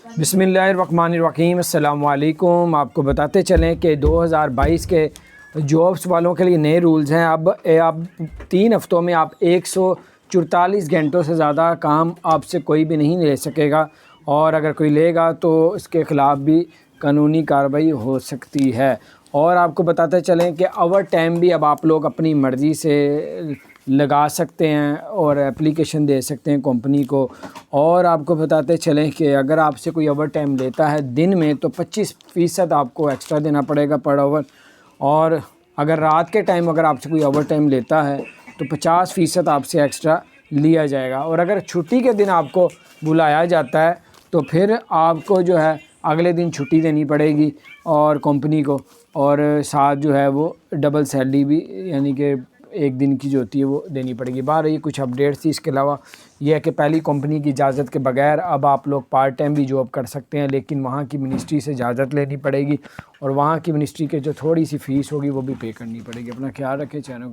بسم اللہ الرحمن الرحیم، السلام علیکم۔ آپ کو بتاتے چلیں کہ 2022 کے جابس والوں کے لیے نئے رولز ہیں۔ اب 3 ہفتوں میں آپ 144 گھنٹوں سے زیادہ کام آپ سے کوئی بھی نہیں لے سکے گا، اور اگر کوئی لے گا تو اس کے خلاف بھی قانونی کارروائی ہو سکتی ہے۔ اور آپ کو بتاتے چلیں کہ اوور ٹائم بھی اب آپ لوگ اپنی مرضی سے لگا سکتے ہیں اور اپلیکیشن دے سکتے ہیں کمپنی کو۔ اور آپ کو بتاتے چلیں کہ اگر آپ سے کوئی اوور ٹائم لیتا ہے دن میں تو 25% آپ کو ایکسٹرا دینا پڑے گا پر اوور، اور اگر رات کے ٹائم اگر آپ سے کوئی اوور ٹائم لیتا ہے تو 50% آپ سے ایکسٹرا لیا جائے گا۔ اور اگر چھٹی کے دن آپ کو بلایا جاتا ہے تو پھر آپ کو جو ہے اگلے دن چھٹی دینی پڑے گی اور کمپنی کو، اور ساتھ جو ہے وہ ڈبل سیلری بھی، یعنی کہ ایک دن کی جو ہوتی ہے وہ دینی پڑے گی۔ باہر یہ کچھ اپڈیٹس تھی۔ اس کے علاوہ یہ ہے کہ پہلی کمپنی کی اجازت کے بغیر اب آپ لوگ پارٹ ٹائم بھی جاب کر سکتے ہیں، لیکن وہاں کی منسٹری سے اجازت لینی پڑے گی، اور وہاں کی منسٹری کے جو تھوڑی سی فیس ہوگی وہ بھی پے کرنی پڑے گی۔ اپنا خیال رکھیں، چینل